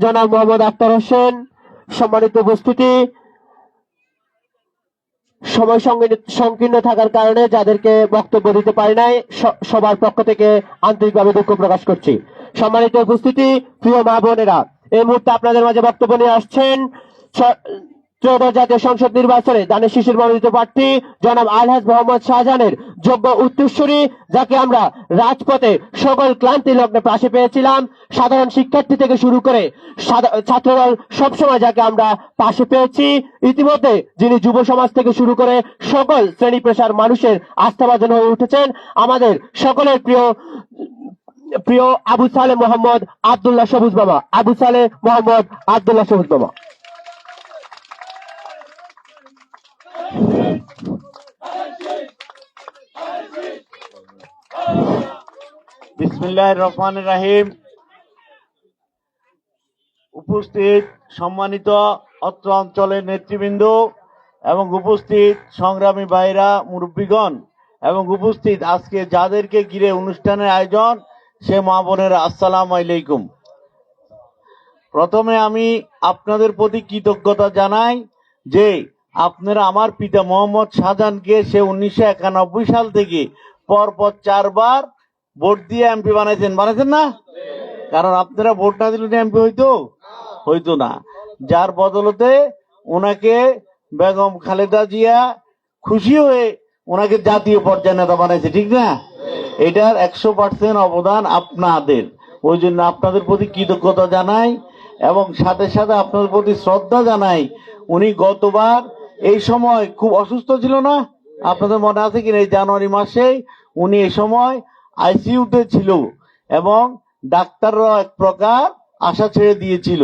জনাব মোহাম্মদ আখতার হোসেন। সম্মানিত উপস্থিতি, সময় সংকীর্ণ থাকার কারণে যাদেরকে বক্তব্য দিতে পারি নাই সবার পক্ষ থেকে আন্তরিকভাবে দুঃখ প্রকাশ করছি। সম্মানিত উপস্থিতি, প্রিয় মা বোনেরা, এই মুহূর্তে আপনাদের মাঝে বক্তব্য নিয়ে আসছেন ত্রয়োদশ জাতীয় সংসদ নির্বাচনে দানের শিশুর মনোনীত প্রার্থী জনাব আলহাজ মোহাম্মদ শাহজাহানের যোগ্য উত্তরসূরি, যাকে আমরা রাজপথে সকল ক্লান্তি লগ্নে পাশে পেয়েছিলাম, সাধারণ শিক্ষার্থী থেকে শুরু করে ছাত্রদল সবসময় যাকে আমরা পাশে পেয়েছি। ইতিমধ্যে যিনি যুব সমাজ থেকে শুরু করে সকল শ্রেণী পেশার মানুষের আস্থাভাজন হয়ে উঠেছেন, আমাদের সকলের প্রিয় আবু সালে মোহাম্মদ আব্দুল্লাহ সবুজ বাবা। আবু সালে মোহাম্মদ আব্দুল্লাহ সবুজ বাবা। বিসমিল্লাহির রহমানির রহিম। উপস্থিত সম্মানিত অত্র অঞ্চলের নেতৃবৃন্দ এবং উপস্থিত সংগ্রামী ভাইরা, মুরব্বীগণ এবং উপস্থিত আজকে যাদেরকে ঘিরে অনুষ্ঠানের আয়োজন, সে মা বোনেরা, আসসালামু আলাইকুম। প্রথমে আমি আপনাদের প্রতি কৃতজ্ঞতা জানাই যে আপনারা আমার পিতা মোহাম্মদ শাহজাহানকে সে 1991 সাল থেকে পরপর 4 বার ভোট দিয়ে এমপি বানাইছেন না? কারণ আপনারা ভোট না দিলে এমপি হইতো না। যার বদলতে ওনাকে বেগম খালেদা জিয়া খুশি হয়ে ওনাকে জাতীয় পর্যায়ে নেতা বানাইছে, ঠিক না? এটার 100% অবদান আপনাদের। ওই জন্য আপনাদের প্রতি কৃতজ্ঞতা জানাই এবং সাথে সাথে আপনাদের প্রতি শ্রদ্ধা জানাই। উনি গতবার এই সময় খুব অসুস্থ ছিল না? আপনাদের মনে আছে কিনা? এই জানুয়ারি মাসে উনি এই সময় আইসিইউতে ছিল এবং ডাক্তাররা এক প্রকার আশা ছেড়ে দিয়েছিল,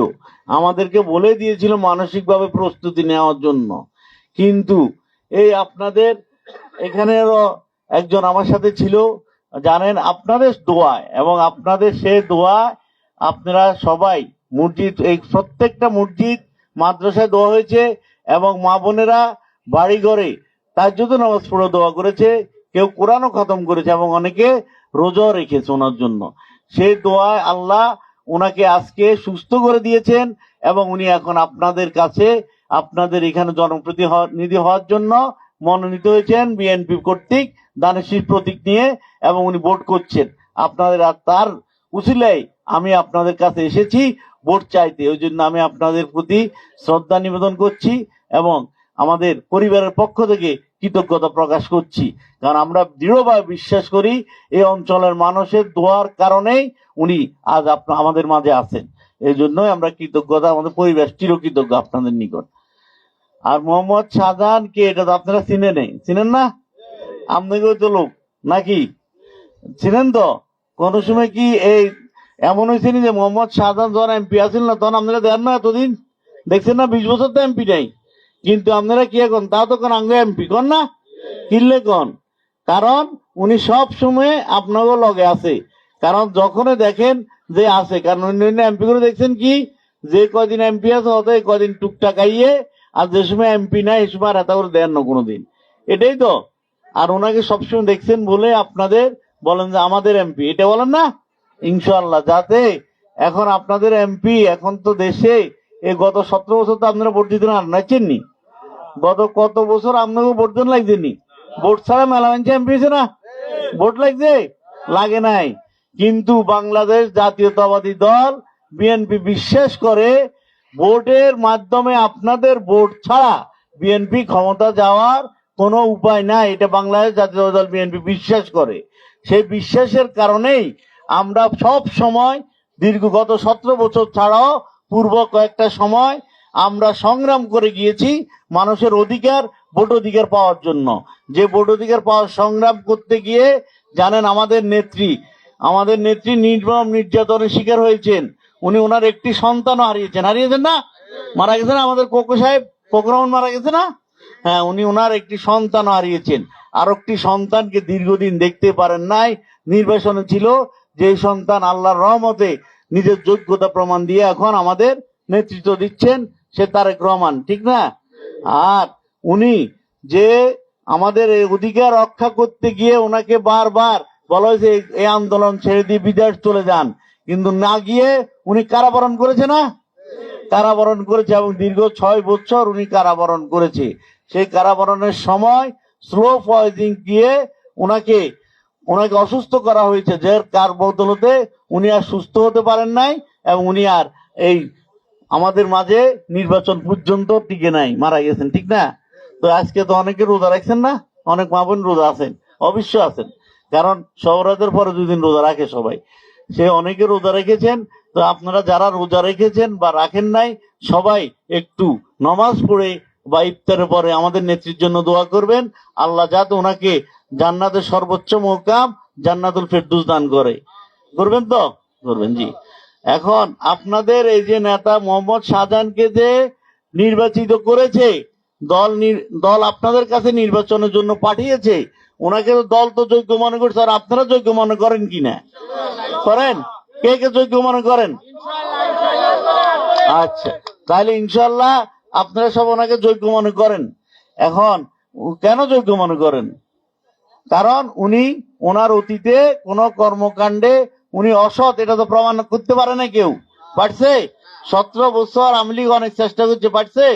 আমাদেরকে বলে দিয়েছিল মানসিকভাবে প্রস্তুতি নেওয়ার জন্য। কিন্তু এই আপনাদের এখানেরও একজন আমার সাথে ছিল, জানেন, আপনাদের দোয়ায় এবং আপনাদের সে দোয়া, আপনারা সবাই মসজিদ, এই প্রত্যেকটা মসজিদ মাদ্রাসায় দোয়া হয়েছে এবং মা বোনেরা বাড়ি ঘরে তাহাজ্জুদ নামাজ পড়ে দোয়া করেছে, কেউ কোরআনও খতম করেছে এবং অনেকে রোজাও রেখেছে ওনার জন্য। সেই দোয়ায় আল্লাহ ওনাকে আজকে সুস্থ করে দিয়েছেন এবং উনি এখন আপনাদের কাছে, আপনাদের এখানে জনপ্রতিনিধি হওয়ার জন্য মনোনীত হয়েছেন বিএনপি কর্তৃক দানের শীষ প্রতীক নিয়ে এবং উনি ভোট করছেন আপনাদের। আর তার উসিলায় আমি আপনাদের কাছে এসেছি ভোট চাইতে। ওই জন্য আমি আপনাদের প্রতি শ্রদ্ধা নিবেদন করছি এবং আমাদের পরিবারের পক্ষ থেকে কৃতজ্ঞতা প্রকাশ করছি। কারণ আমরা দৃঢ়ভাবে বিশ্বাস করি এই অঞ্চলের মানুষের দোয়ার কারণেই উনি আজ আমাদের মাঝে আছেন। এই জন্যই আমরা কৃতজ্ঞতা, আমাদের পরিবেশ চিরকৃতজ্ঞ আপনাদের নিকট। আর মোহাম্মদ শাহজাহান কে, এটা তো আপনারা চিনেন না? আপনাকেও তো লোক নাকি চিনেন? তো কোন সময় কি এই এমন হয়েছে যে মোহাম্মদ শাহজাহান যখন এমপি আসেন না, তখন আপনারা দেন না? এতদিন দেখছেন না? 20 বছর তো এমপি নাই, কিন্তু আপনারা কি এখন তাও তো কোন আঙ্গ এমপি কন না? কিনলে কন? কারণ উনি সব সময় আপনারও লগে আছে। কারণ যখন দেখেন যে আছে, কারণ অন্যান্য এমপি করে দেখছেন কি, যে কদিন এমপি আছে হয়তো কদিন টুকটাক আইয়ে, আর যে সময় এমপি নাই এই সময় আর এত করে দেন না কোনোদিন। এটাই তো। আর ওনাকে সবসময় দেখছেন বলে আপনাদের বলেন যে আমাদের এমপি, এটা বলেন না? ইনশাআল্লাহ যাতে এখন আপনাদের এমপি, এখন তো দেশে এই গত 17 বছর তো আপনারা ভোট দিতে নাচেননি। গত কত বছর আপনাকে ভোট দেন লাগছেনি? ভোট ছাড়া মেলা মানুষ এমপি হয়েছে না? ভোট লাগছে? লাগে নাই। কিন্তু বাংলাদেশ জাতীয়তাবাদী দল বিএনপি বিশ্বাস করে ভোটের মাধ্যমে আপনাদের ভোট ছাড়া বিএনপি ক্ষমতা যাওয়ার কোনো উপায় নাই। এটা বাংলাদেশ জাতীয়তাবাদী দল বিএনপি বিশ্বাস করে। সেই বিশ্বাসের কারণেই আমরা সব সময় গত 17 বছর ছাড়াও পূর্ব কয়েকটা সময় আমরা সংগ্রাম করে গিয়েছি মানুষের অধিকার, ভোট অধিকার পাওয়ার জন্য। যে ভোট অধিকার পাওয়ার সংগ্রাম করতে গিয়ে জানেন আমাদের নেত্রী নির্মম নির্যাতনের শিকার হয়েছেন। উনি ওনার একটি সন্তানও হারিয়েছেন না? মারা গেছেন আমাদের কোকো সাহেব, কোকরমন মারা গেছে না? হ্যাঁ, উনি ওনার একটি সন্তানও হারিয়েছেন। আর একটি সন্তানকে দীর্ঘদিন দেখতে পারেন নাই, নির্বাসনে ছিল। যে সন্তান আল্লাহর রহমতে নিজের যোগ্যতা প্রমাণ দিয়ে এখন আমাদের নেতৃত্ব দিচ্ছেন, সে তারেক রহমান, ঠিক না? আর উনি যে আমাদের এই অধিকার রক্ষা করতে গিয়ে ওনাকে বারবার বলা হয়েছে এই আন্দোলন ছেড়ে দিয়ে বিদেশ চলে যান, কিন্তু না গিয়ে উনি কারাবরণ করেছে না? কারাবরণ করেছে এবং দীর্ঘ 6 বছর উনি কারাবরণ করেছে। সেই কারাবরণের সময় স্লো পয়জিং দিয়ে ওনাকে অসুস্থ করা হয়েছে, যে কার বদলতে উনি আর সুস্থ হতে পারেন নাই এবং উনি আর এই আমাদের মাঝে নির্বাচন পর্যন্ত টিকে নাই, মারা গেছেন, ঠিক না? তো আজকে তো অনেকে রোজা রাখছেন না, অনেক মা বোন রোজা আছেন, অবশ্যই আছেন, কারণ সবরাতের পরে 2 দিন রোজা রাখে সবাই, সে অনেকে রোজা রেখেছেন। তো আপনারা যারা রোজা রেখেছেন বা রাখেন নাই, সবাই একটু নমাজ পড়ে বা ইফতারের পরে আমাদের নেত্রীর জন্য দোয়া করবেন, আল্লাহ যাতে ওনাকে জান্নাতের সর্বোচ্চ মোকাম জান্নাতুল ফেরদৌস দান করে। করবেন তো? করবেন, জি। এখন আপনাদের এই যে নেতা মোহাম্মদ শাহজাহানকে যে নির্বাচিত করেছে, দল আপনাদের কাছে নির্বাচনের জন্য পাঠিয়েছে, ওনাকে তো দল তো যোগ্য মনে করছে, আর আপনারা যোগ্য মনে করেন কিনা? করেন? কে কে যোগ্য মনে করেন? আচ্ছা, তাহলে ইনশাল্লাহ আপনারা সব ওনাকে যোগ্য মনে করেন। এখন কেন যোগ্য মনে করেন? কারণ উনি ওনার অতীতে কোন কর্মকাণ্ডে উনি অসৎ, এটা তো প্রমাণ করতে পারে না কেউ। পারছে? 17 বছর আওয়ামী লীগ অনেক চেষ্টা করছে, পারছে?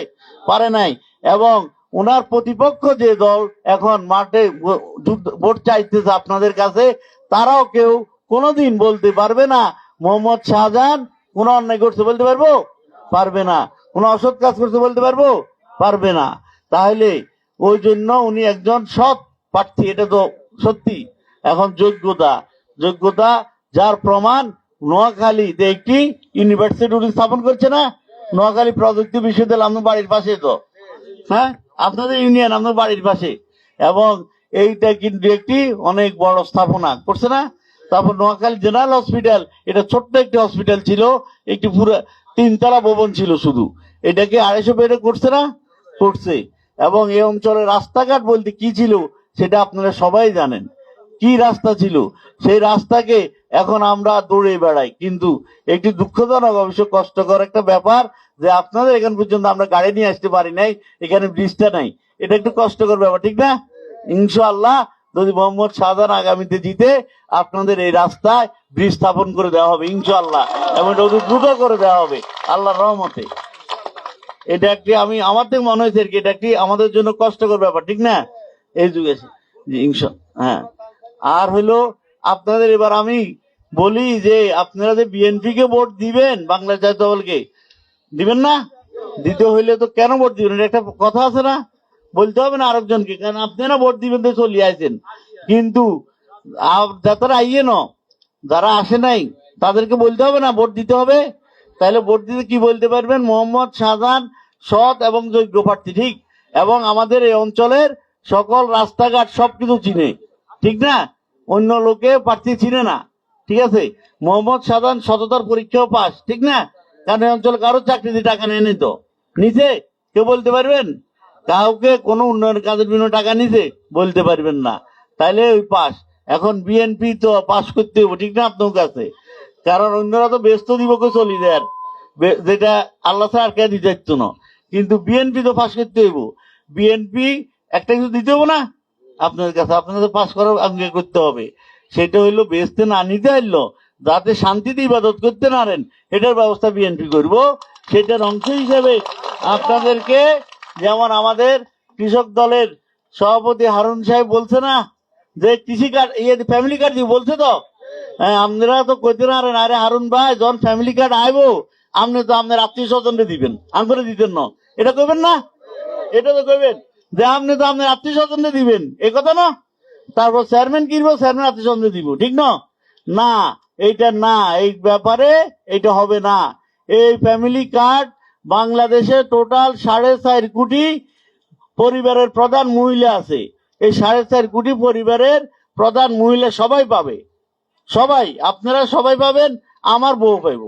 পারে নাই। এবং ওনার প্রতিপক্ষ যে দল এখন মাঠে ভোট চাইতেছে আপনাদের কাছে, তারাও কেউ কোনোদিন বলতে পারবে না মোহাম্মদ শাহজাহান কোন অন্যায় করছে, বলতে পারবো? পারবে না। কোন অসৎ কাজ করতে বলতে পারবো? পারবে না। তাহলে ওই জন্য উনি একজন সৎ প্রার্থী, এটা তো সত্যি। এখন যোগ্যতা যার প্রমাণ, নোয়াখালীতে একটি ইউনিভার্সিটি উনি স্থাপন করছে না, নোয়াখালী প্রযুক্তি বিশ্ববিদ্যালয় আপনার বাড়ির পাশে, তো হ্যাঁ আপনাদের ইউনিয়ন আপনার বাড়ির পাশে, এবং এইটা কিন্তু একটি অনেক বড় স্থাপনা করছে না। তারপর নোয়াখালী জেনারেল হসপিটাল, এটা ছোট্ট একটি হসপিটাল ছিল, একটি পুরো 3 তলা ভবন ছিল শুধু, এটাকে 250 বেডে করছে না? করছে। এবং এই অঞ্চলের রাস্তাঘাট বলতে কি ছিল সেটা আপনারা সবাই জানেন, কি রাস্তা ছিল। সেই রাস্তাকে এখন আমরা দৌড়ে বেড়াই, কিন্তু একটি দুঃখজনক, অবশ্য কষ্টকর একটা ব্যাপার যে আপনাদের এখান পর্যন্ত আমরা গাড়ি নিয়ে আসতে পারি নাই, এখানে ব্রিজটা নাই, এটা একটু কষ্টকর ব্যাপার, ঠিক না? ইনশাআল্লাহ যদি মোহাম্মদ শাহজাহান আগামীতে জিতে, আপনাদের এই রাস্তায় ব্রিজ স্থাপন করে দেওয়া হবে ইনশাআল্লাহ, এবং এটা অতি দ্রুত করে দেওয়া হবে আল্লাহর রহমতে। এটা একটি আমার থেকে মনে হয়েছে এটা একটি আমাদের জন্য কষ্টকর ব্যাপার, ঠিক না? এই যুগে হ্যাঁ। আর হইলো আপনাদের, এবার আমি বলি যে আপনারা যে বিএনপি কে ভোট দিবেন, বাংলাদেশ জাতীয় দলকে দিবেন না, দিতে হইলে তো কেন ভোট দিবেন, এটা একটা কথা আছে না, বলতে হবে না আরেকজনকে, কারণ আপনারা ভোট দিবেন তো চলিয়ে আছেন, কিন্তু যারা আইয়ে ন, যারা আসে নাই তাদেরকে বলতে হবে না ভোট দিতে হবে। তাহলে ভোট দিতে কি বলতে পারবেন? মোহাম্মদ শাহজাহান সৎ এবং যোগ্য প্রার্থী, ঠিক, এবং আমাদের এই অঞ্চলের সকল রাস্তাঘাট সবকিছু চিনে, ঠিক না? অন্য লোকে প্রার্থী চিনে না, ঠিক আছে? মোহাম্মদ শাহজাহান সততার পরীক্ষাও পাস, ঠিক না? কারণ এই অঞ্চলে কারো চাকরি দিয়ে টাকা নেয় নি, তো নিচে কেউ বলতে পারবেন? কাউকে কোনো উন্নয়ন কাজের জন্য টাকা নিছে বলতে পারবেন না, তাইলে ওই পাস। এখন বিএনপি তো পাস করতে হবে, ঠিক না আপনার কাছে? কারণ অন্যরা তো ব্যস্ত দিবকে চলি দেয়, যেটা আল্লাহ ছাড়া আর কে দিতে চাইতো না, কিন্তু বিএনপি তো পাস করতে হইব। বিএনপি একটা কিছু দিতে হবো না আপনাদের কাছে, আপনাদের পাস করার আগে করতে হবে। সেটা হইলো বেচতে না নিতে আসলো, যাতে শান্তিতে ইবাদত করতে না পারেন, এটার ব্যবস্থা বিএনপি করব। সেটার অংশ হিসেবে আপনাদেরকে, যেমন আমাদের কৃষক দলের সভাপতি হারুন সাহেব বলছে না যে কৃষি কার্ড, ফ্যামিলি কার্ড দিয়ে বলছে, তো হ্যাঁ, আপনারা তো কইতে না পারেন, আরে হারুন ভাই যখন ফ্যামিলি কার্ড আইবো আপনি তো আপনার আত্মীয় স্বজনকে দিবেন, আঙ্গুরে দিতেন না, এটা কইবেন না? এটা তো কইবেন যে আপনি তো আপনার আত্মীয় স্বজনকে দিবেন, এই কথা না? তারপর চেয়ারম্যান কিনবো, চেয়ারম্যান আত্মীয় স্বজনকে দিব, ঠিক না? না, এইটা না, এই ব্যাপারে এটা হবে না। এই ফ্যামিলি কার্ড বাংলাদেশে টোটাল 4.5 কোটি পরিবারের প্রধান মহিলা আছে, এই 4.5 কোটি পরিবারের প্রধান মহিলা সবাই পাবে, সবাই, আপনারা সবাই পাবেন, আমার বউ পাইব,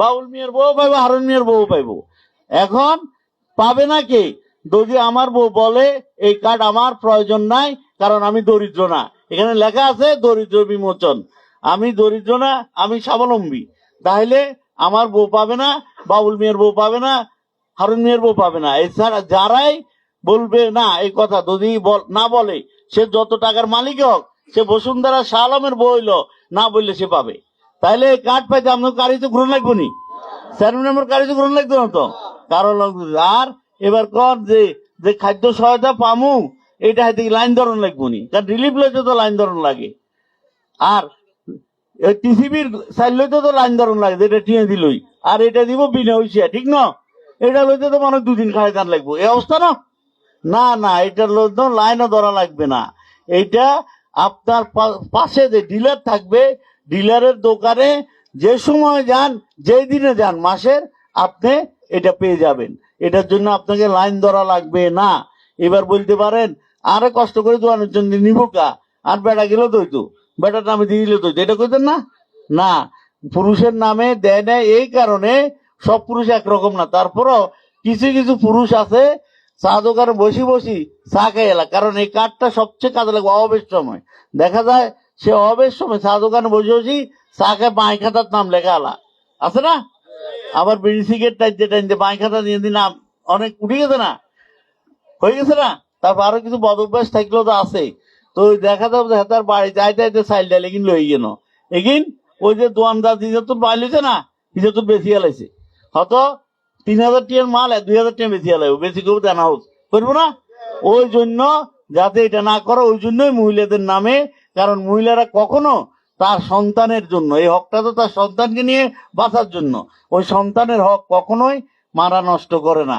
বাউল মিয়ার বউ পাইব, হারুন মিয়ার বউ পাইব। এখন পাবে না কে? যদি আমার বউ বলে এই কার্ড আমার প্রয়োজন নাই, কারণ আমি দরিদ্র না, এখানে লেখা আছে দরিদ্র বিমোচন, আমি দরিদ্র না, আমি স্বাবলম্বী, তাহলে আমার বউ পাবে না, বাউল মিয়ার বউ পাবে না, হারুন মিয়ার বউ পাবে না। এছাড়া যারাই বলবে না এই কথা, যদি না বলে, সে যত টাকার মালিক হোক, সে বসুন্ধরা শাহ আলমের বউ হইলো, না বললে সে পাবে। তাহলে কার্ড পাইতে আপনার গাড়িতে ঘুরে লাগবো নি, চেয়ারম্যান মেম্বার কার্যক্রম গ্রহণ লাগতো না তো কারো লাগতো না। আর এবার কর যে যে খাদ্য সহায়তা পামু এটা হাতে লাইন ধরন লাগবো নি, কারণ রিলিফ লইতে তো লাইন ধরন লাগে। আর টিসিবির সাইড লইতে তো লাইন ধরন লাগে, যেটা টিয়ে দিলই, আর এটা দিব বিনা হইসিয়া, ঠিক না? এটা লইতে তো মানুষ দুদিন খাই দান লাগবো, এই অবস্থা না। না না, এটার লইতে লাইনও ধরা লাগবে না। এইটা আপনার পাশে যে ডিলার থাকবে, ডিলারের দোকানে যে সময় যান, যেই দিনে যান মাসের, আপনি এটা পেয়ে যাবেন। এটার জন্য আপনাকে লাইন ধরা লাগবে না। এবার বলতে পারেন আরে কষ্ট করে দোয়ানোর জন্য নিবো কা, আর বেটা গেল দইতো, বেটার নামে দিয়ে দিলে দইতো, এটা কইতেন না? না, পুরুষের নামে দেয় না এই কারণে সব পুরুষ একরকম না। তারপরও কিছু কিছু পুরুষ আছে চা দোকানে বসি বসি চা খাই এলা, কারণ এই কার্ডটা সবচেয়ে কাজে লাগবে অবেশ সময়। দেখা যায় সে অবেশ সময় চা দোকানে বসে বসি চা খায়, বাঁই খাতার নাম লেখা আলা আছে না? আবার বিড়ি সিগারেট টাইতে টাইতে বাঁই খাতা দিয়ে দিন অনেক উঠে গেছে না, হয়ে গেছে না? তারপর আরো কিছু বদ অভ্যাস থাকলেও তো আছে। তো ওই দেখা যাবে যে তার বাড়ি যাইতে যাইতে চাইল ডাইলে কিন্তু লই গেল এগিন ওই যে দোয়ানদার দিতে তো বাইলেছে না, দিতে তো বেশি আলাইছে, হয়তো 3,000 টিয়ার মাল 2,000 টিয়া বেশি আলাইব, বেশি কেউ দেনা হোক করবো না। ওই জন্য যাতে এটা না করে, ওই জন্যই মহিলাদের নামে, কারণ মহিলারা কখনো তার সন্তানের জন্য, এই হকটা তো তার সন্তানকে নিয়ে বাঁচার জন্য, ওই সন্তানের হক কখনোই মারা নষ্ট করে না,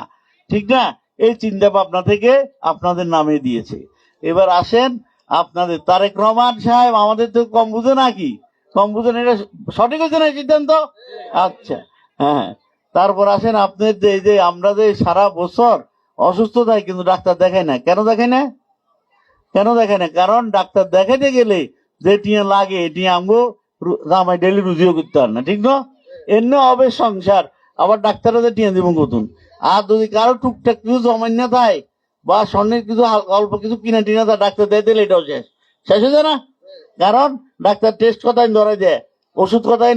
ঠিক না? এই চিন্তা ভাবনা থেকে আপনাদের নামে দিয়েছে। এবার আসেন আপনাদের তারেক রহমান সাহেব, আমাদের তো কম বুঝে নাকি, কম বুঝেন, এটা সঠিক হয়েছে না সিদ্ধান্ত? আচ্ছা, হ্যাঁ। তারপর আসেন আপনাদের যে এই যে আমরা যে সারা বছর অসুস্থ থাকি কিন্তু ডাক্তার দেখাই না, কেন দেখাই না? কেন দেখাই না? কারণ ডাক্তার দেখাইতে গেলে যে টিয়া লাগে টিয়া আমগো জামাই ডেলি রুজিও করতে পারে না, ঠিক না? এমনি হবে সংসার, আবার ডাক্তাররা যে টিয়া দিব কতুন। আর যদি কারো টুকটাক কিছু জমান্য থাকে বা স্বর্ণের কিছু অল্প কিছু কিনা টিনা থাকে, ডাক্তার দিয়ে দিলে এটাও শেষ, শেষ হয়ে যায় না? কারণ ডাক্তার টেস্ট কথাই ধরে দেয়, ওষুধ কথাই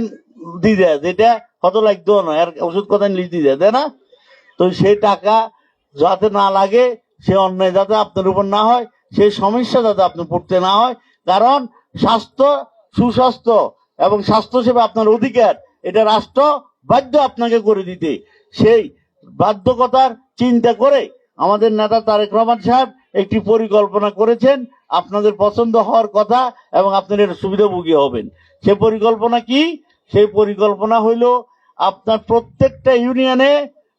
দিয়ে দেয়, যেটা কত লাগতো না, আর ওষুধ কথাই লিখ দিয়ে দেয় না। তো সেই টাকা যাতে না লাগে, সে অন্যায় যাতে আপনার উপর না হয়, সেই সমস্যা যাতে আপনি পড়তে না হয়, কারণ স্বাস্থ্য, সুস্বাস্থ্য এবং স্বাস্থ্যসেবা আপনার অধিকার, এটা রাষ্ট্র বাধ্য আপনাকে করে দিতে। সেই বাধ্যকতার চিন্তা করে আমাদের নেতা তারেক রহমান সাহেব একটি পরিকল্পনা করেছেন, আপনাদের পছন্দ হওয়ার কথা, এবং আপনার এর সুবিধাভোগী হবেন। সে পরিকল্পনা কি? সেই পরিকল্পনা হইল আপনার প্রত্যেকটা ইউনিয়নে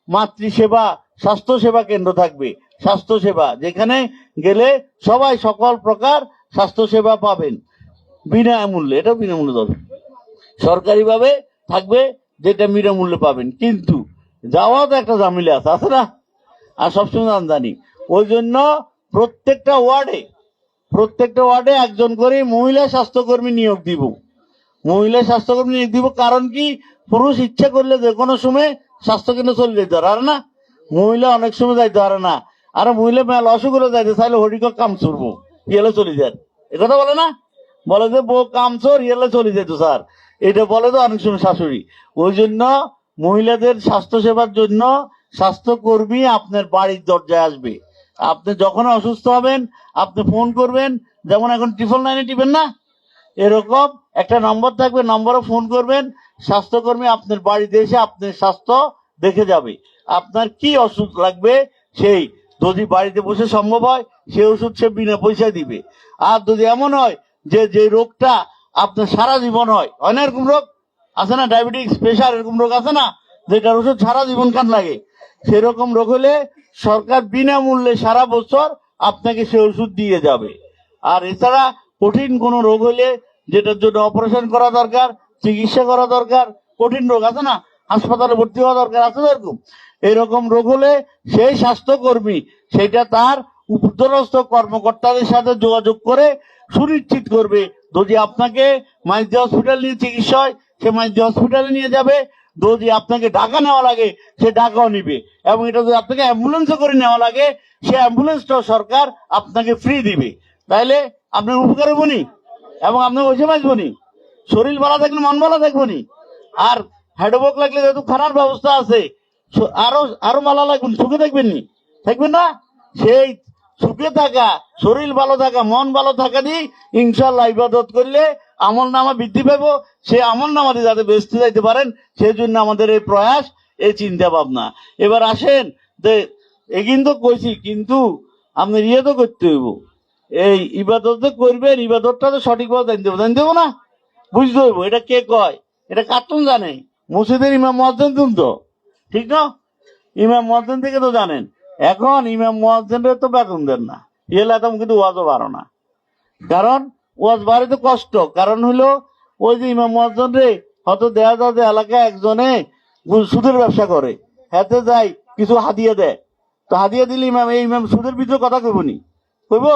মাতৃসেবা স্বাস্থ্য সেবা কেন্দ্র থাকবে। স্বাস্থ্য সেবা যেখানে গেলে সবাই সকল প্রকার স্বাস্থ্য সেবা পাবেন বিনামূল্যে, এটা বিনামূল্যে দেবে, সরকারি ভাবে থাকবে, যেটা বিনামূল্যে পাবেন। কিন্তু যাওয়া তো একটা ঝামেলা আছে, আছে না? আর সবসময় আমদানি, ওই জন্য প্রত্যেকটা ওয়ার্ডে একজন করে মহিলা স্বাস্থ্যকর্মী নিয়োগ দিব। মহিলা স্বাস্থ্যকর্মী নিয়োগ দিব, কারণ কি, পুরুষ ইচ্ছা করলে যে কোনো সময় স্বাস্থ্যকেন্দ্র চলে যেতে পারে না, মহিলা অনেক সময় যাইতে পারে না। আর মহিলা মেল অসুখ হলে যাইতে চাইলে হরিক কাম চলবো ইয়েলে চলে যায়, একথা বলে না? বলে যে বউ কাম চোর ইয়েলে চলে যেত স্যার, এটা বলে তো অনেক সময় শাশুড়ি। ওই জন্য মহিলাদের স্বাস্থ্য সেবার জন্য স্বাস্থ্যকর্মী আপনার বাড়ির দরজায় আসবে। আপনি যখন অসুস্থ হবেন আপনি ফোন করবেন, যেমন এখন 999 টিপেন না, এরকম একটা নম্বর থাকবে, নম্বরে ফোন করবেন, স্বাস্থ্যকর্মী আপনার বাড়িতে এসে আপনার স্বাস্থ্য দেখে যাবে। আপনার কি ওষুধ লাগবে সেই, যদি বাড়িতে বসে সম্ভব হয় সেই ওষুধ সে বিনা পয়সায় দিবে। আর যদি এমন হয় যে যে রোগটা আপনার সারা জীবন হয় না, এরকম রোগ আছে না, ডায়াবেটিস, প্রেশার, এরকম রোগ আছে না, যেটার ওষুধ সারা জীবন খান লাগে, সেরকম রোগ হলে সরকার বিনামূল্যে সারা বছর আপনাকে সে ওষুধ দিয়ে যাবে। আর এছাড়া কঠিন কোনো রোগ হলে, যেটার জন্য অপারেশন করা দরকার, চিকিৎসা করা দরকার, কঠিন রোগ আছে না, হাসপাতালে ভর্তি হওয়া দরকার আছে, এরকম এরকম রোগ হলে সেই স্বাস্থ্যকর্মী সেটা তার উপরস্থ কর্মকর্তাদের সাথে যোগাযোগ করে সুনিশ্চিত করবে। যদি আপনাকে মাইজি হসপিটাল নিয়ে চিকিৎসা হয়, সে মাইজি হসপিটালে নিয়ে যাবে। যদি আপনাকে ঢাকা নেওয়া লাগে সে ঢাকাও নিবে, এবং এটা যদি আপনাকে অ্যাম্বুলেন্সে করে নেওয়া লাগে, সে অ্যাম্বুলেন্সটাও সরকার আপনাকে ফ্রি দিবে। তাইলে আপনার উপকার হবো নি, এবং আপনাকে ওইসে বাঁচবো নি, শরীর ভালো থাকলে মন ভালো থাকবো নি। আর হেডবক লাগলে যেহেতু খারাপ ব্যবস্থা আছে, আরো আরো ভালো লাগবেন, সুখে থাকবেন নি, থাকবেন না? সেই সুখে থাকা, শরীর ভালো থাকা, মন ভালো থাকা দিয়ে ইনশাল্লাহ ইবাদত করলে আমল নামা বৃদ্ধি পাইব, সে আমল নামাতে যাতে বেঁচতে যাইতে পারেন, সেই জন্য আমাদের এই প্রয়াস, এই চিন্তা ভাবনা। এবার আসেন যে এগিন তো কইছি, কিন্তু আপনার ইয়ে তো করতে হইব, এই ইবাদত যে করবেন, ইবাদতটা তো সঠিকভাবে জানতে দেবো না, বুঝতে হইব এটা কে কয়, এটা কার্টুন জানে, মসজিদের ইমাম মুয়াজ্জিন তো, ঠিক না? ইমাম মুয়াজ্জিন থেকে তো জানেন। এখন ইমাম মুয়াজ্জিনরে তো বেতন দেন না, এলাকাম কিন্তু ওয়াজও বাড়ো না, কারণ ওয়াজ বাড়িতে কষ্ট। কারণ হইলো ওই যে ইমাম মুয়াজ্জিন রে হয়তো দেখা যায় যে এলাকায় একজনে সুদের ব্যবসা করে, হাতে যায় কিছু হাদিয়া দেয়, তো হাদিয়া দিলে ইমাম, এই ইমাম সুদের ভিতরে কথা কইব নি, কইব?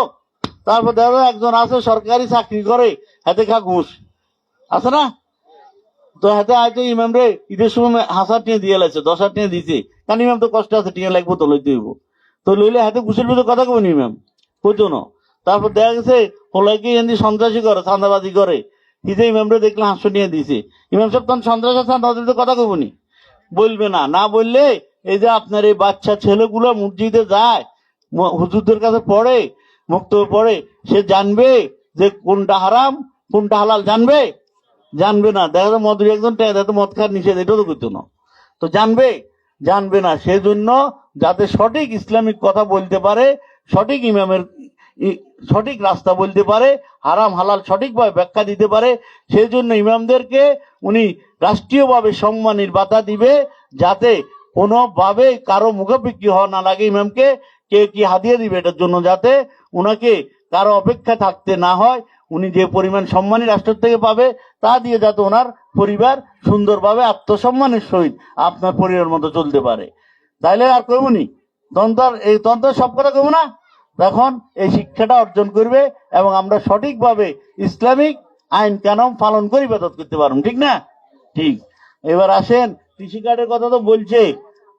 তারপর দেখা যায় একজন আছে সরকারি চাকরি করে, হাতে খা ঘুষ, আছে না? তো হাতে হয়তো ইমাম রে ঈদের সময় 1000 টাকা দিয়ে লাগছে, 10,000 টাকা দিছে, কারণ ইমাম তো কষ্ট আছে, টিয়া লাগবো তো লইতে হইব, তো লইলে হাতে ঘুষের ভিতরে কথা কইব নি ইমাম, কইতো না। তারপর দেখা গেছে হোলাইকে এমনি সন্ত্রাসী করে, চাঁদাবাজি করে, হিজে ইমামরে দেখলে 500 টাকা দিছে, ইমাম সাহেব তখন সন্ত্রাস আছে তাদের কথা কইব নি? বলবে না। না বললে এই যে আপনার এই বাচ্চা ছেলেগুলো মসজিদে যায়, হুজুরদের কাছে পড়ে, মুক্ত পড়ে, সে জানবে যে কোনটা হারাম কোনটা হালাল, জানবে? জানবে না। দেখা যায় মদ একজন মদ খাওয়ার নিষেধ, এটাও তো করতো না, তো জানবে? জানবে না। সেজন্য যাতে সঠিক ইসলামিক কথা বলতে পারে, সঠিক ইমামের সঠিক রাস্তা বলতে পারে, হারাম হালাল সঠিকভাবে ব্যাখ্যা দিতে পারে, সেই জন্য ইমামদেরকে উনি রাষ্ট্রীয়ভাবে সম্মানের বাতা দিবে, যাতে কোনোভাবে কারো মুখাপেক্ষি হওয়া না লাগে ইমামকে, কে কি হাদিয়া দিবে এটার জন্য, যাতে উনাকে কারো অপেক্ষা থাকতে না হয়। উনি যে পরিমাণ সম্মানী রাষ্ট্র থেকে পাবে, তা দিয়ে যাতে ওনার পরিবার সুন্দরভাবে আত্মসম্মানের সহিত আপনার পরিবারের মতো চলতে পারে। তাইলে আর কইব নি এই তন্ত্র সব কথা কইব না। তখন এই শিক্ষাটা অর্জন করবে এবং আমরা সঠিকভাবে ইসলামিক আইন কানুন পালন করে ইবাদত করতে পারবো, ঠিক না? ঠিক। এবার আসেন, কৃষি কার্ডের কথা তো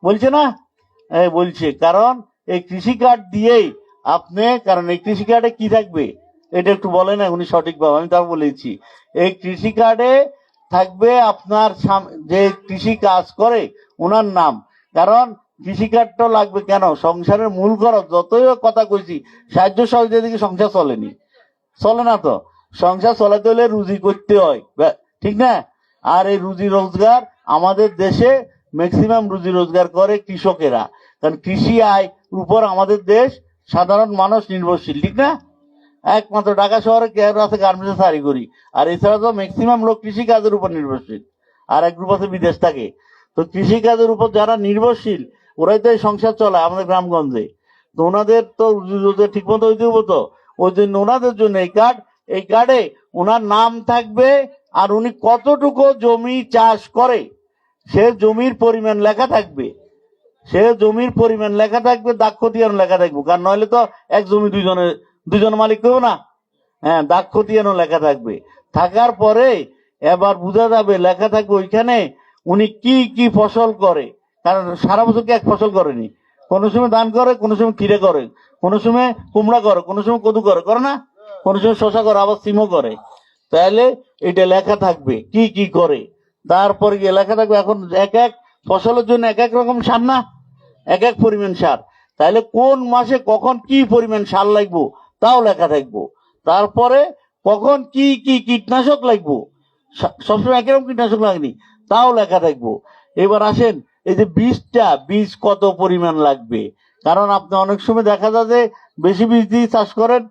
বলছে না? বলছে, কারণ এই কৃষি কার্ড দিয়েই আপনি, কারণ এই কৃষি কার্ডে কি থাকবে এটা একটু বলে না উনি সঠিকভাবে, আমি তাও বলেছি। এই কৃষি কার্ডে থাকবে আপনার যে কৃষি কাজ করে ওনার নাম, কারণ কৃষি কার্ডটা লাগবে কেন, সংসারের মূল খরচ যতই কথা কইছি, সাহায্য সহযোগিতা দিকে সংসার চলে না, তো সংসার চলাতে হলে রুজি করতে হয়, ঠিক না? আর এই রুজি রোজগার আমাদের দেশে ম্যাক্সিমাম রুজি রোজগার করে কৃষকেরা, কারণ কৃষি আয় উপর আমাদের দেশ সাধারণ মানুষ নির্ভরশীল, ঠিক না? একমাত্র ঢাকা শহরে কে আছে গার্মেন্টস কারিগরি, আর এছাড়া তো ম্যাক্সিমাম লোক কৃষি কাজের উপর নির্ভরশীল, আর এক গ্রুপ আছে বিদেশ থাকে। তো কৃষি কাজের উপর যারা নির্ভরশীল, ওরাই তো এই সংসার চলায় আমাদের গ্রামগঞ্জে, তো ওনাদের তো ঠিক মতো হইতে হবো, তো ওই জন্য ওনাদের জন্য এই কার্ডে ওনার নাম থাকবে, আর উনি কতটুকু জমি চাষ করে সে জমির পরিমাণ লেখা থাকবে, দাক্ষতিয়ানো লেখা থাকবে, কারণ নইলে তো এক জমি দুজন মালিক করবো না। হ্যাঁ, দাক্ষতিয়ানো লেখা থাকবে। থাকার পরে এবার বোঝা যাবে, লেখা থাকবে ওইখানে উনি কি কি ফসল করে, কারণ সারা বছর কি এক ফসল করেনি, কোনো সময় ধান করে, কোনো সময় খিরে করে, কোনো সময় কুমড়া করে, কোনো সময় কদু করে না, কোনো সময় শশা করে, আবার সিমও করে। তাহলে এটা লেখা থাকবে কি কি করে, তারপরে গিয়ে লেখা থাকবে এখন এক এক ফসলের জন্য এক এক রকম সার না, এক এক পরিমাণ সার, তাহলে কোন মাসে কখন কি পরিমাণ সার লাগবো তাও লেখা থাকবো। তারপরে কখন কি কি কীটনাশক লাগবো, সবসময় একই রকম কীটনাশক লাগেনি, তাও লেখা থাকবো। এবার আসেন, এই যে বীজ কত পরিমাণ লাগবে, কারণ আপনি অনেক সময় দেখা যায় যে বেশি বীজ দিয়ে চাষ করেন,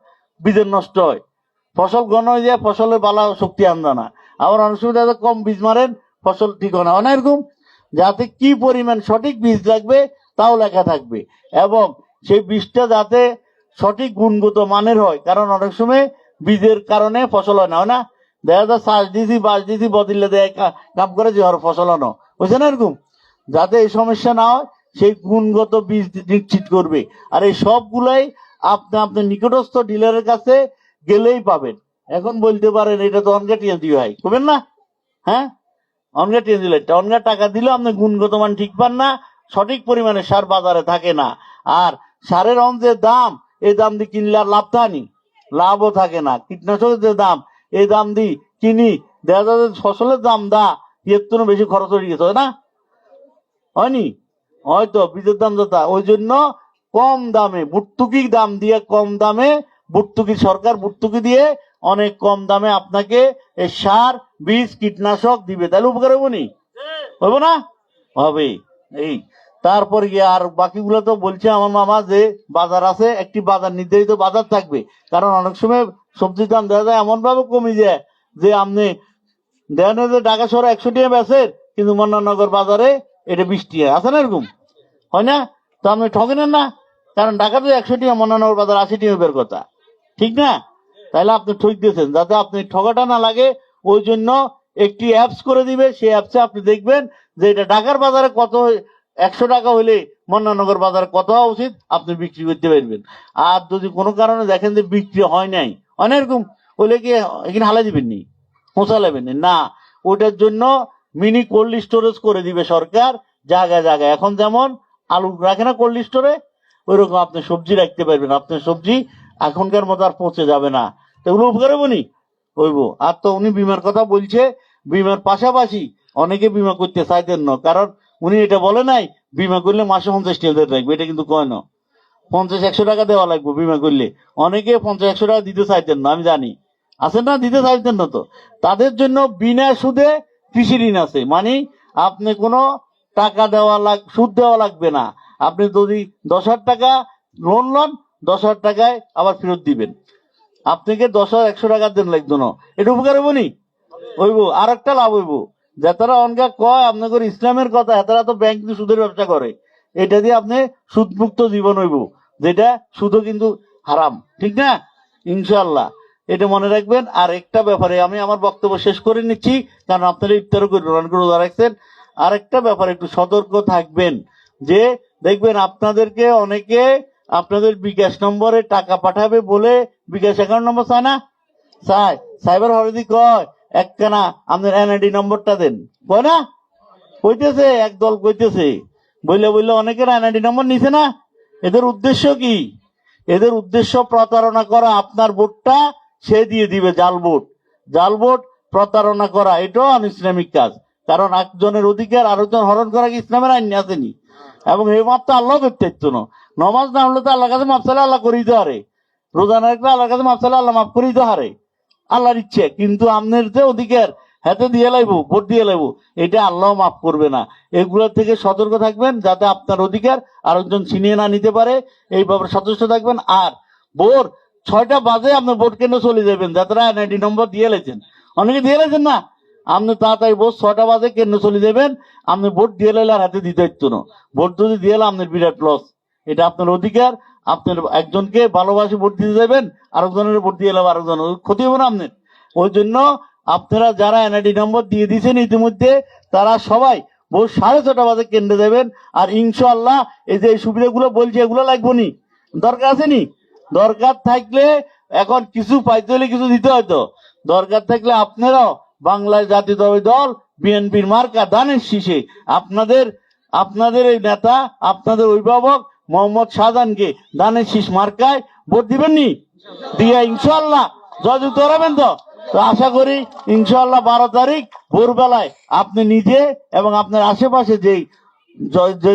বীজের নষ্ট হয়, ফসল ঘন হয়ে যায়, ফসলের বালা শক্তি আনবে না। আবার অনেক সময় দেখা যায় কম বীজ মারেন, ফসল ঠিক হয় না, অনেক রকম। যাতে কি পরিমাণ সঠিক বীজ লাগবে তাও লেখা থাকবে, এবং সেই বীজটা যাতে সঠিক গুণগত মানের হয়, কারণ অনেক সময় বীজের কারণে ফসল হয় না, দেখা যায় চাষ দিছি বাস দিছি বদলে দেয় কাম করে যে ফসল হনো, বুঝছে না? এরকম যাতে এই সমস্যা না হয় সেই গুণগত বীজ নিশ্চিত করবে। আর এই সবগুলাই আপনার নিকটস্থ ডিলারের কাছে গেলেই পাবেন। এখন বলতে পারেন এটা তো অনগা টিএনজি হয়, করবেন না? হ্যাঁ, অনগা টিএনজি অনগা টাকা দিলেও আপনি গুণগত মান ঠিক পান না, সঠিক পরিমাণে সার বাজারে থাকে না। আর সারের যে দাম, এই দাম দিয়ে কিনলে আর লাভ থানি, লাভও থাকে না। কীটনাশকের যে দাম, এই দাম দিয়ে কিনি, দেখা যায় ফসলের দাম এর জন্য বেশি খরচ হয়ে গেছে, না হয়নি? হয়তো বীজের দাম যা, ওই জন্য কম দামে ভর্তুকি দাম দিয়ে, কম দামে ভর্তুকি, সরকার ভর্তুকি দিয়ে অনেক কম দামে আপনাকে এই সার, বীজ, কীটনাশক দিবে। তাহলে উপকার হবো নি? হবো না? হবে। এই তারপর গিয়ে আর বাকিগুলো তো বলছে আমার মামা যে বাজার আছে, একটি বাজার নির্ধারিত বাজার থাকবে। কারণ অনেক সময় সবজির দাম দেখা যায় এমন ভাবে কমে যায় যে আপনি দেখেন যে ঢাকা শহরে 100 টাকা বেচেন, কিন্তু মন্নানগর বাজারে এটা 20 টাকা। আছে না এরকম? হয় না? তো আপনি ঠকেন না, কারণ ঢাকাতে 100 টাকা, মন্নানগর বাজার 80 টাকা বের কথা, ঠিক না? তাহলে আপনি ঠক দিয়েছেন। যাতে আপনি ঠকাটা না লাগে ওই জন্য একটি অ্যাপস করে দিবে। সেই অ্যাপসে আপনি দেখবেন যে এটা ঢাকার বাজারে কত, 100 টাকা হলে মন্নানগর বাজারে কত হওয়া উচিত, আপনি বিক্রি করতে পারবেন। আর যদি কোনো কারণে দেখেন যে বিক্রি হয় নাই, অনেক এরকম হলে কি এখানে হালা দিবেন নি, পৌঁছালেবেন না, ওটার জন্য মিনি কোল্ড স্টোরেজ করে দিবে সরকার জায়গায় জায়গায়। এখন যেমন আলু রাখে না কোল্ড স্টোরে, ওই রকম আপনি সবজি রাখতে পারবেন। আপনার সবজি এখনকার মতো আর পচে যাবে না। তো এগুলো উপকার হবো নি? হইব। আর তো উনি বিমার কথা বলছে, বিমার পাশাপাশি অনেকে বিমা করতে চাইতেন না, কারণ উনি এটা বলে নাই বিমা করলে মাসে 50 টাকা দিয়ে রাখবে, এটা কিন্তু কয় না। 50-100 টাকা দেওয়া লাগবে বিমা করলে। অনেকে 50-100 টাকা দিতে চাইতেন না, আমি জানি। আছে না? দিতে চাইতেন না। তো তাদের জন্য বিনা সুদে কৃষি ঋণ আছে, মানে আপনি কোনো টাকা সুদ দেওয়া লাগবে না। আপনি যদি 10,000 টাকা লোন লন, 10,000 টাকায় আবার ফেরত দিবেন। আপনাকে 10,100 টাকা দেন লাগতো না। এটা উপকার হইব নি? হইব। আর একটা লাভ হইব, যারা অনগা কয় আপনাদের ইসলামের কথা, এতারা তো ব্যাংক দিয়ে সুদের ব্যবসা করে। এটা দিয়ে আপনি সুদমুক্ত জীবন হইব, যেটা সুদও কিন্তু হারাম, ঠিক না? ইনশাআল্লাহ এটা মনে রাখবেন। আর একটা ব্যাপারে আমি আমার বক্তব্য শেষ করে নিচ্ছি, কারণ আপনারা ইফতারও করে রোজা রাখছেন। আর একটা ব্যাপারে একটু সতর্ক থাকবেন, যে দেখবেন আপনাদেরকে অনেকে আপনাদের বিকাশ নম্বরে টাকা পাঠাবে বলে বিকাশ অ্যাকাউন্ট নম্বর চায় না? চায়। সাইবার হরদি কয় একখানা আপনার এনআইডি নম্বরটা দেন, কয় না? কইতেছে একদল কইতেছে, বললে অনেকের এনআইডি নম্বর নিছে না। এদের উদ্দেশ্য কি? এদের উদ্দেশ্য প্রতারণা করা। আপনার ভোটটা সে দিয়ে দিবে জাল ভোট। জাল ভোট প্রতারণা করা, এটাও আনইসলামিক কাজ। কারণ একজনের অধিকার আরেকজন হরণ করা কি ইসলামের আইন আসেনি? এবং এই মাপ তো আল্লাহ করতে ইচ্ছ না। নমাজ না হলে তো আল্লাহ কাছে মাপ চাইলে আল্লাহ করিতে হারে, রোজা না রাখলে আল্লাহর কাছে মাপ চাইলে আল্লাহ মাফ করিতে হারে, আল্লাহর ইচ্ছে। কিন্তু আপনার যে অধিকার হাতে দিয়ে লাইবো, ভোট দিয়ে লাইবো, এটা আল্লাহ মাফ করবে না। এগুলোর থেকে সতর্ক থাকবেন, যাতে আপনার অধিকার আরেকজন ছিনিয়ে না নিতে পারে, এই ব্যাপারে সচেষ্ট থাকবেন। আর ভোর 6টা বাজে আপনার ভোট কেন্দ্র চলে যাবেন, যারা এনআইডি নম্বর দিয়ে লেছেন। অনেকে দিয়ে লেছেন না, আপনি তাড়াতাড়ি ভোর 6টা বাজে কেন্দ্র চলে যাবেন। আপনি ভোট দিয়ে লাইলে আর হাতে দিতে হতো না। ভোট যদি দিয়ে এলে আপনার বিরাট লস। এটা আপনার অধিকার। আপনার একজনকে ভালোবাসে ভোট দিতে যাবেন, আরেকজনের ভোট দিয়ে এলাম আরেকজন, ক্ষতি হবে না আপনার। ওই জন্য আপনারা যারা এনআইডি নম্বর দিয়ে দিয়েছেন ইতিমধ্যে, তারা সবাই ভোর 6:30 বাজে কেন্দ্রে যাবেন। আর ইনশাআল্লাহ এই যে সুবিধাগুলো বলছি, এগুলো লাগবে নি, দরকার আছে নি? দরকার থাকলে এখন কিছু পাইতে হলে কিছু দিতে হয়তো। দরকার থাকলে আপনারাও বাংলার জাতীয়তাবাদী দল বিএনপির মার্কা দানের শীষে আপনাদের এই নেতা, আপনাদের অভিভাবক মোহাম্মদ শাহজাহানকে দানের শীষ মার্কায় ভোট দিবেন নি? দিয়ে ইনশাআল্লাহ জয়যুক্ত হবেন তো? তো আশা করি ইনশাআল্লাহ 12 তারিখ ভোরবেলায় আপনি নিজে এবং আপনার আশেপাশে যে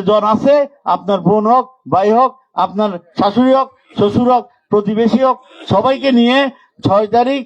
জন আছে, আপনার বোন হোক, ভাই হোক, আপনার শাশুড়ি হোক, শ্বশুর হোক, প্রতিবেশী হোক, সবাইকে নিয়ে 6 তারিখ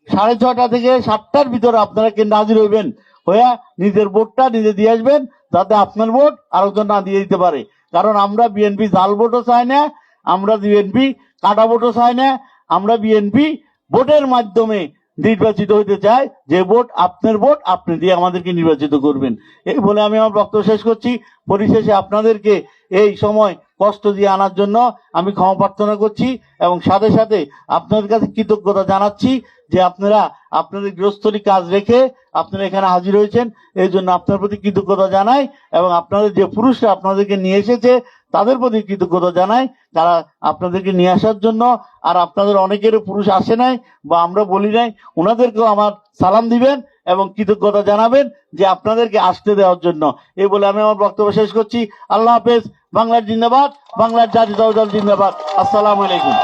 6:30 থেকে 7টার ভিতরে আপনারা কেন্দ্রে হাজির হইবেন। হইয়া নিজের ভোটটা নিজে দিয়ে আসবেন, যাতে আপনার ভোট আরেকজন না দিয়ে দিতে পারে। কারণ আমরা বিএনপি জাল ভোটও চাই না, আমরা বিএনপি কাটা ভোটও চাই না। আমরা বিএনপি ভোটের মাধ্যমে নির্বাচিত হইতে চাই, যে ভোট আপনার ভোট, আপনি দিয়ে আমাদেরকে নির্বাচিত করবেন। এই বলে আমি আমার বক্তব্য শেষ করছি। পরিশেষে আপনাদেরকে এই সময় কষ্ট দিয়ে আনার জন্য আমি ক্ষমা প্রার্থনা করছি, এবং সাথে সাথে আপনাদের কাছে কৃতজ্ঞতা জানাচ্ছি যে আপনারা আপনাদের গৃহস্থলী কাজ রেখে আপনারা এখানে হাজির হয়েছেন। এই জন্য আপনার প্রতি কৃতজ্ঞতা জানাই, এবং আপনাদের যে পুরুষরা আপনাদেরকে নিয়ে এসেছে তাদের প্রতি কৃতজ্ঞতা জানাই, তারা আপনাদেরকে নিয়ে আসার জন্য। আর আপনাদের অনেকেরও পুরুষ আসে নাই বা আমরা বলি নাই, ওনাদেরকেও আমার সালাম দিবেন এবং কৃতজ্ঞতা জানাবেন যে আপনাদেরকে আসতে দেওয়ার জন্য। এই বলে আমি আমার বক্তব্য শেষ করছি। আল্লাহ হাফেজ। বাংলার জিন্দাবাদ, বাংলার জাতীয়তাবাদী দল জিন্দাবাদ। আসসালামু আলাইকুম।